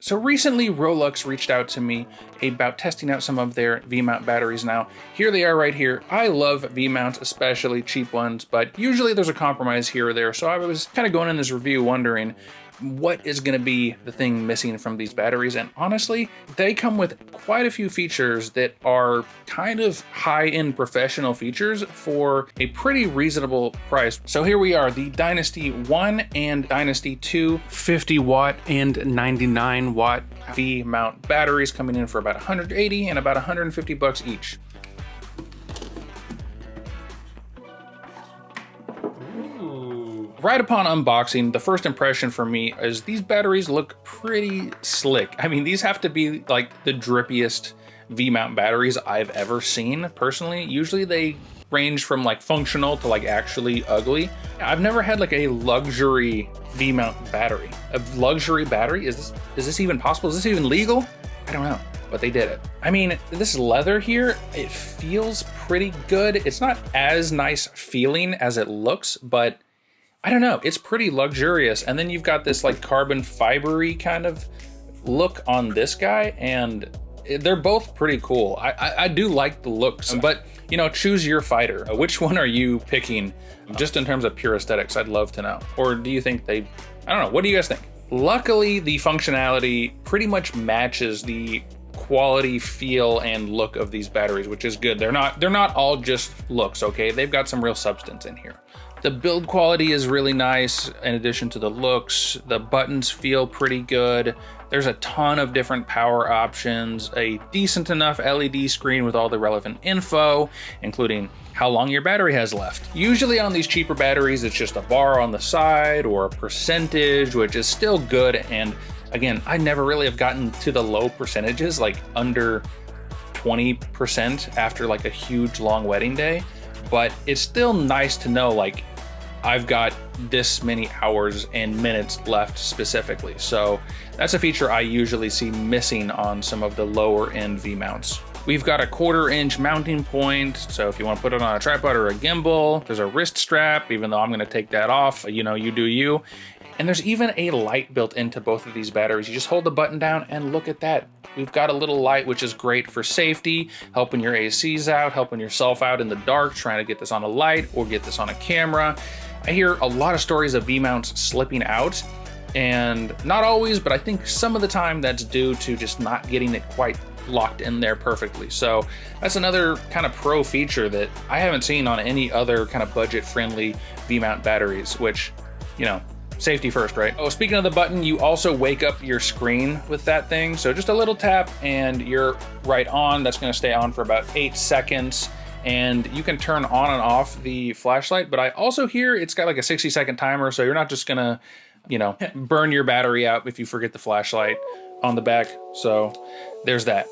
So recently Rolux reached out to me about testing out some of their V-mount batteries. Now, here they are right here. I love V-mounts, especially cheap ones, but usually there's a compromise here or there. So I was kind of going in this review wondering what is going to be the thing missing from these batteries. And honestly, they come with quite a few features that are kind of high-end professional features for a pretty reasonable price. So here we are, the Dynasty 1 and Dynasty 2 50 watt and 99 watt V-mount batteries coming in for about 180 and about 150 bucks each. Right upon unboxing, the first impression for me is these batteries look pretty slick. I mean, these have to be like the drippiest V-mount batteries I've ever seen personally. Usually they range from like functional to like actually ugly. I've never had like a luxury V-mount battery. A luxury battery? Is this even possible? Is this even legal? I don't know, but they did it. I mean, this leather here, it feels pretty good. It's not as nice feeling as it looks, but I don't know, it's pretty luxurious. And then you've got this like carbon fibery kind of look on this guy, and they're both pretty cool. I do like the looks, but you know, choose your fighter. Which one are you picking just in terms of pure aesthetics? I'd love to know. Or do you think I don't know, what do you guys think? Luckily, the functionality pretty much matches the quality, feel, and look of these batteries, which is good. They're not all just looks, okay? They've got some real substance in here. The build quality is really nice in addition to the looks. The buttons feel pretty good. There's a ton of different power options, a decent enough LED screen with all the relevant info, including how long your battery has left. Usually on these cheaper batteries, it's just a bar on the side or a percentage, which is still good. And again, I never really have gotten to the low percentages, like under 20% after like a huge long wedding day. But it's still nice to know like I've got this many hours and minutes left specifically. So that's a feature I usually see missing on some of the lower end V-mounts. We've got a 1/4 inch mounting point. So if you want to put it on a tripod or a gimbal, there's a wrist strap, even though I'm going to take that off, you know, you do you. And there's even a light built into both of these batteries. You just hold the button down and look at that. We've got a little light, which is great for safety, helping your ACs out, helping yourself out in the dark, trying to get this on a light or get this on a camera. I hear a lot of stories of V-mounts slipping out, and not always, but I think some of the time that's due to just not getting it quite locked in there perfectly. So that's another kind of pro feature that I haven't seen on any other kind of budget-friendly V-mount batteries, which, you know, safety first, right? Oh, speaking of the button, you also wake up your screen with that thing. So just a little tap and you're right on. That's gonna stay on for about 8 seconds. And you can turn on and off the flashlight, but I also hear it's got like a 60-second timer, so you're not just gonna, you know, burn your battery out if you forget the flashlight on the back. So there's that.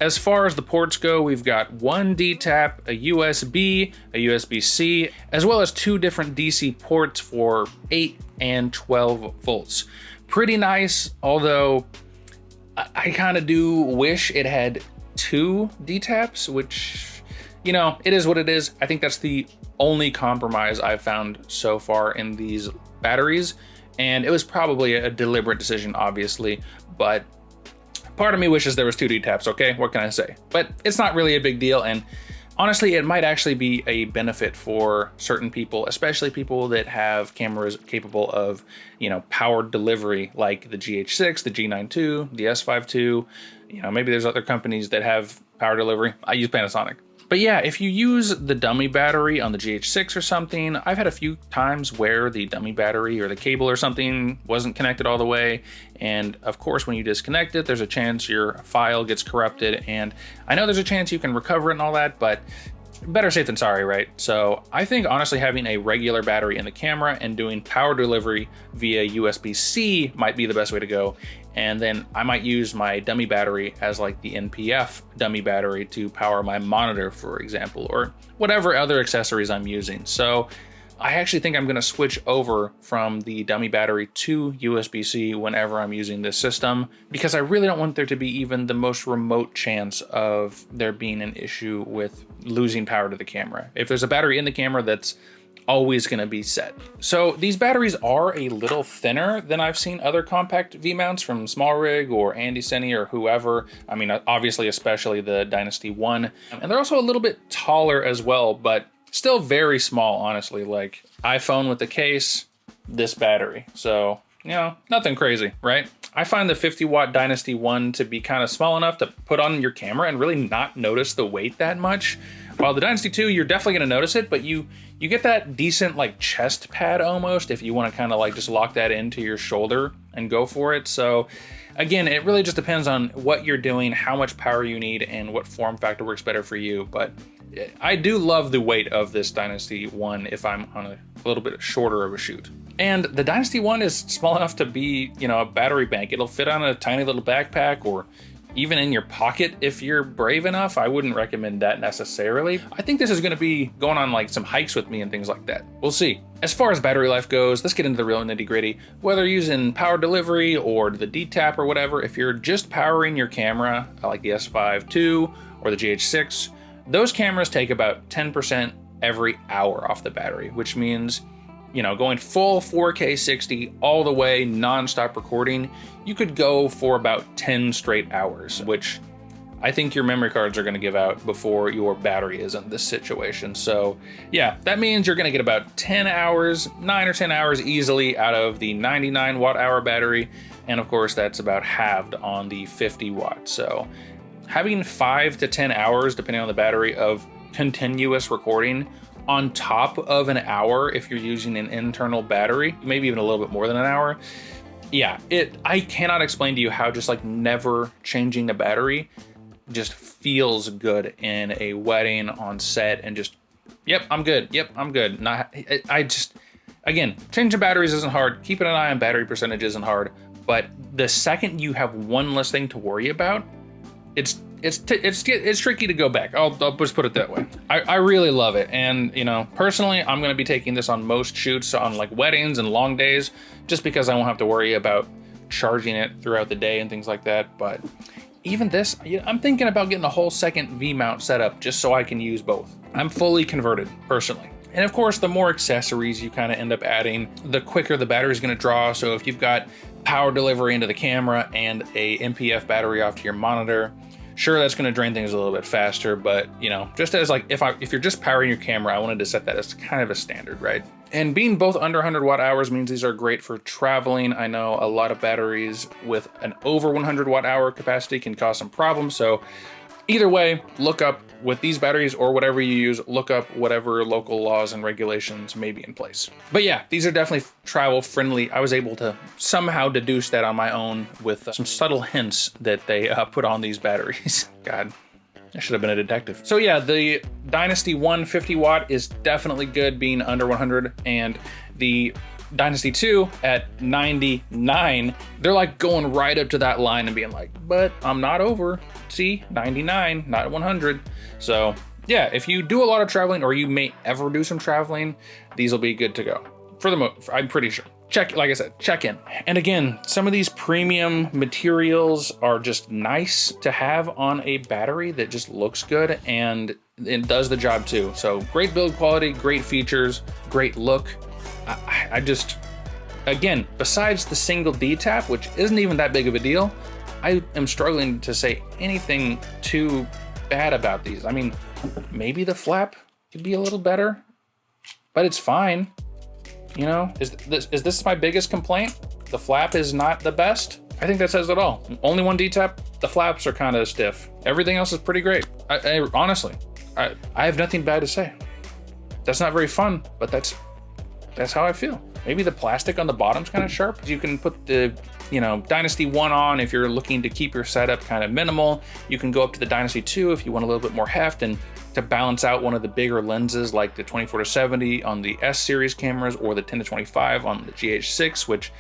As far as the ports go, we've got one D-tap, a USB, a USB-C, as well as 2 different DC ports for 8 and 12 volts. Pretty nice, although I kind of do wish it had 2 D-taps, which, you know, it is what it is. I think that's the only compromise I've found so far in these batteries, and it was probably a deliberate decision, obviously, but part of me wishes there was 2 D-taps, okay? What can I say? But it's not really a big deal, and honestly, it might actually be a benefit for certain people, especially people that have cameras capable of, you know, powered delivery, like the GH6, the G9 II, the S5 II. You know, maybe there's other companies that have power delivery. I use Panasonic. But yeah, if you use the dummy battery on the GH6 or something, I've had a few times where the dummy battery or the cable or something wasn't connected all the way. And of course, when you disconnect it, there's a chance your file gets corrupted. And I know there's a chance you can recover it and all that, but better safe than sorry, right? So I think honestly having a regular battery in the camera and doing power delivery via USB-C might be the best way to go. And then I might use my dummy battery as like the NPF dummy battery to power my monitor, for example, or whatever other accessories I'm using. So I actually think I'm gonna switch over from the dummy battery to USB-C whenever I'm using this system, because I really don't want there to be even the most remote chance of there being an issue with losing power to the camera. If there's a battery in the camera, that's always going to be set. So these batteries are a little thinner than I've seen other compact V mounts from SmallRig or Andy Seni or whoever. I mean, obviously, especially the Dynasty 1. And they're also a little bit taller as well, but still very small, honestly. Like iPhone with the case, this battery. So, you know, nothing crazy, right? I find the 50-watt Dynasty 1 to be kind of small enough to put on your camera and really not notice the weight that much. While the Dynasty 2, you're definitely going to notice it, but you get that decent like chest pad almost if you want to kind of like just lock that into your shoulder and go for it. So again, it really just depends on what you're doing, how much power you need, and what form factor works better for you. But I do love the weight of this Dynasty 1 if I'm on a little bit shorter of a shoot. And the Dynasty 1 is small enough to be, you know, a battery bank. It'll fit on a tiny little backpack or even in your pocket if you're brave enough. I wouldn't recommend that necessarily. I think this is going to be going on like some hikes with me and things like that. We'll see. As far as battery life goes, let's get into the real nitty gritty. Whether using power delivery or the DTAP or whatever, if you're just powering your camera like the S5 II or the GH6, those cameras take about 10% every hour off the battery, which means, you know, going full 4K 60 all the way non-stop recording, you could go for about 10 straight hours, which I think your memory cards are going to give out before your battery is in this situation. So yeah, that means you're going to get about 10 hours, 9 or 10 hours easily out of the 99 watt hour battery. And of course, that's about halved on the 50 watt. So having 5 to 10 hours, depending on the battery, of continuous recording on top of an hour if you're using an internal battery, maybe even a little bit more than an hour. Yeah, I cannot explain to you how just like never changing the battery just feels good in a wedding, on set, and just, yep, I'm good. Yep, I'm good. Again, changing batteries isn't hard. Keeping an eye on battery percentage isn't hard. But the second you have one less thing to worry about, it's tricky to go back. I'll just put it that way. I really love it. And, you know, personally, I'm going to be taking this on most shoots on like weddings and long days, just because I won't have to worry about charging it throughout the day and things like that. But even this, I'm thinking about getting a whole second V mount set up just so I can use both. I'm fully converted personally. And of course, the more accessories you kind of end up adding, the quicker the battery is going to draw. So if you've got power delivery into the camera and a MPF battery off to your monitor, sure, that's going to drain things a little bit faster, but you know, just as like if you're just powering your camera, I wanted to set that as kind of a standard, right? And being both under 100 watt hours means these are great for traveling. I know a lot of batteries with an over 100 watt hour capacity can cause some problems. So either way, look up with these batteries or whatever you use, look up whatever local laws and regulations may be in place. But yeah, these are definitely travel friendly. I was able to somehow deduce that on my own with some subtle hints that they put on these batteries. God, I should have been a detective. So yeah, the Dynasty 1 50 watt is definitely good being under 100, and the Dynasty 2 at 99, they're like going right up to that line and being like, but I'm not over. See, 99, not 100. So yeah, if you do a lot of traveling, or you may ever do some traveling, these will be good to go. For the most, I'm pretty sure. Check, like I said, check in. And again, some of these premium materials are just nice to have on a battery that just looks good, and it does the job too. So great build quality, great features, great look. I just, again, besides the single DTAP, which isn't even that big of a deal, I am struggling to say anything too bad about these. I mean, maybe the flap could be a little better, but it's fine. You know, is this my biggest complaint? The flap is not the best? I think that says it all. Only one DTAP, the flaps are kind of stiff. Everything else is pretty great. Honestly, I have nothing bad to say. That's not very fun, but that's how I feel. Maybe the plastic on the bottom's kind of sharp. You can put the, you know, Dynasty 1 on if you're looking to keep your setup kind of minimal. You can go up to the Dynasty 2 if you want a little bit more heft and to balance out one of the bigger lenses like the 24-70 on the S series cameras or the 10-25 on the GH6, which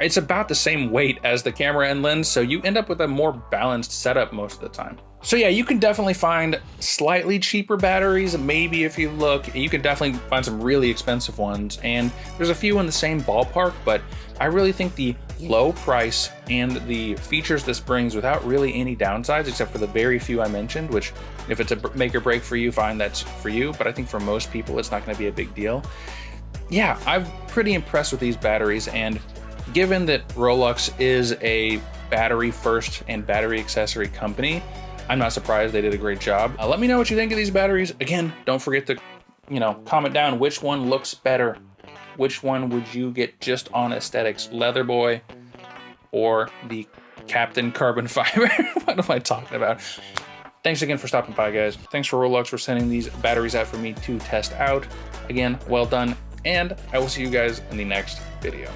it's about the same weight as the camera and lens, so you end up with a more balanced setup most of the time. So yeah, you can definitely find slightly cheaper batteries. Maybe if you look, you can definitely find some really expensive ones. And there's a few in the same ballpark, but I really think the low price and the features this brings without really any downsides, except for the very few I mentioned, which if it's a make or break for you, fine, that's for you. But I think for most people, it's not gonna be a big deal. Yeah, I'm pretty impressed with these batteries. And given that Rolux is a battery first and battery accessory company, I'm not surprised they did a great job. Let me know what you think of these batteries. Again, don't forget to, comment down which one looks better. Which one would you get just on aesthetics? Leather Boy or the Captain Carbon Fiber? What am I talking about? Thanks again for stopping by, guys. Thanks for Rolux for sending these batteries out for me to test out. Again, well done, and I will see you guys in the next video.